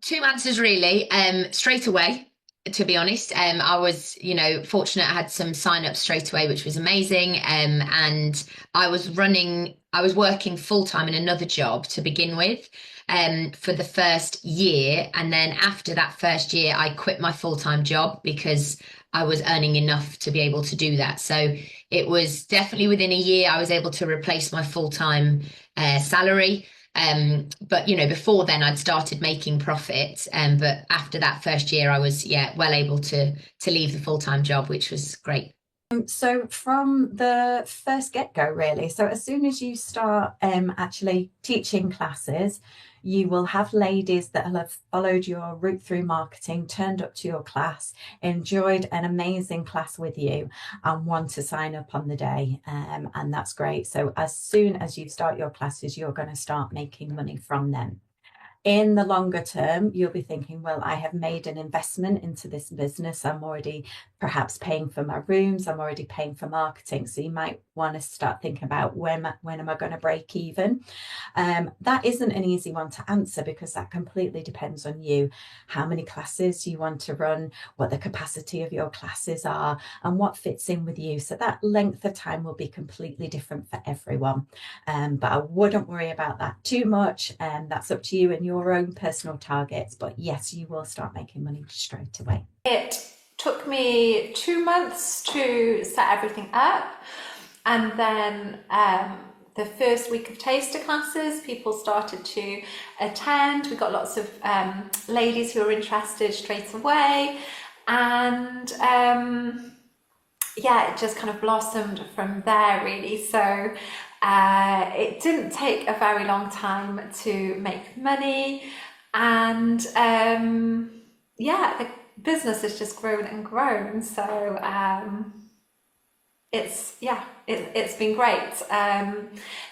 Two answers really. Straight away, to be honest. I was, fortunate. I had some sign-ups straight away, which was amazing. And I was working full time in another job to begin with, for the first year. And then after that first year, I quit my full-time job because I was earning enough to be able to do that. So it was definitely within a year I was able to replace my full-time salary. But before then I'd started making profit. But after that first year, I was, well able to leave the full-time job, which was great. So from the first get-go, really, so as soon as you start actually teaching classes, you will have ladies that will have followed your route through marketing, turned up to your class, enjoyed an amazing class with you, and want to sign up on the day. And that's great. So as soon as you start your classes, you're going to start making money from them. In the longer term, you'll be thinking, well, I have made an investment into this business. I'm already perhaps paying for my rooms. I'm already paying for marketing. So you might want to start thinking about when am I going to break even? That isn't an easy one to answer because that completely depends on you. How many classes you want to run, what the capacity of your classes are, and what fits in with you. So that length of time will be completely different for everyone. But I wouldn't worry about that too much. That's up to you and your own personal targets. But yes, you will start making money straight away. It took me 2 months to set everything up, and then the first week of taster classes, people started to attend. We got lots of ladies who were interested straight away, and yeah, it just kind of blossomed from there, really. So it didn't take a very long time to make money, and yeah, the business has just grown and grown. So it's been great.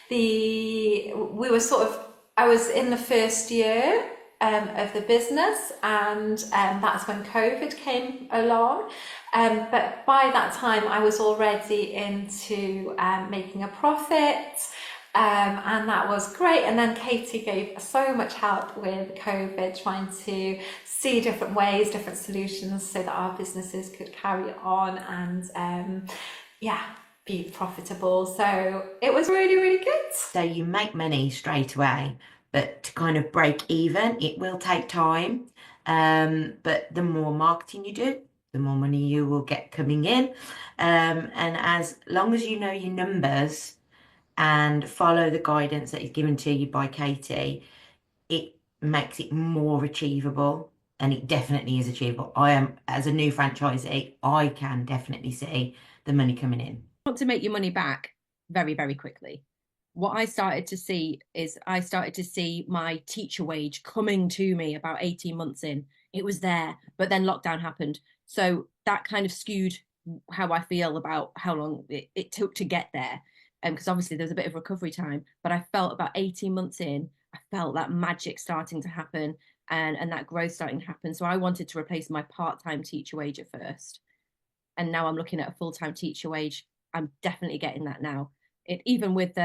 We were sort of I was in the first year of the business, and that's when COVID came along. But by that time, I was already into making a profit, and that was great. And then Katie gave so much help with COVID, trying to see different ways, different solutions so that our businesses could carry on and yeah, be profitable. So it was really, really good. So you make money straight away, but to kind of break even, it will take time. But the more marketing you do, the more money you will get coming in. And as long as you know your numbers and follow the guidance that is given to you by Katie, it makes it more achievable. And it definitely is achievable. I am, as a new franchisee, I can definitely see the money coming in. Want to make your money back very, very quickly. What I started to see is I started to see my teacher wage coming to me about 18 months in. It was there, but then lockdown happened. So that kind of skewed how I feel about how long it took to get there. Because obviously there's a bit of recovery time, but I felt about 18 months in, I felt that magic starting to happen and that growth starting to happen. So I wanted to replace my part-time teacher wage at first. And now I'm looking at a full-time teacher wage. I'm definitely getting that now. Even with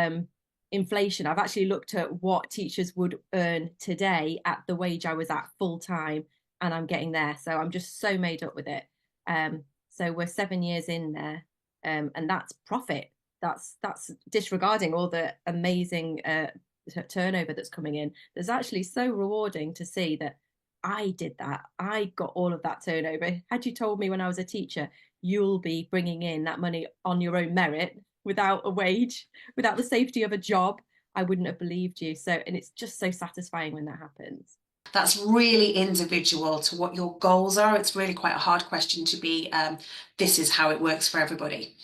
inflation, I've actually looked at what teachers would earn today at the wage I was at full time, and I'm getting there. So I'm just so made up with it. So we're 7 years in there, and that's profit. That's disregarding all the amazing turnover that's coming in. There's actually so rewarding to see that I did that. I got all of that turnover. Had you told me when I was a teacher, you'll be bringing in that money on your own merit without a wage, without the safety of a job, I wouldn't have believed you. So, and it's just so satisfying when that happens. That's really individual to what your goals are. It's really quite a hard question to be, this is how it works for everybody.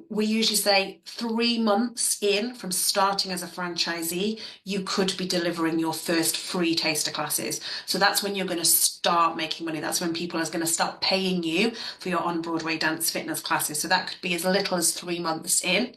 We usually say 3 months in from starting as a franchisee, you could be delivering your first free taster classes. So that's when you're going to start making money. That's when people are going to start paying you for your on-Broadway dance fitness classes. So that could be as little as 3 months in.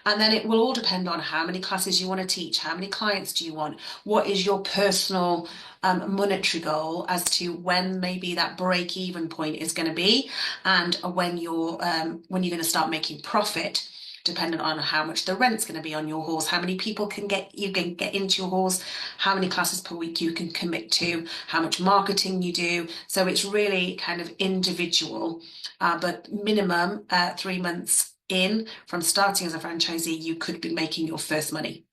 And then it will all depend on how many classes you want to teach, how many clients do you want, what is your personal monetary goal as to when maybe that break-even point is going to be, and when you're going to start making profit, dependent on how much the rent's going to be on your horse, how many people can get into your horse, how many classes per week you can commit to, how much marketing you do. So it's really kind of individual, but minimum 3 months in from starting as a franchisee, you could be making your first money.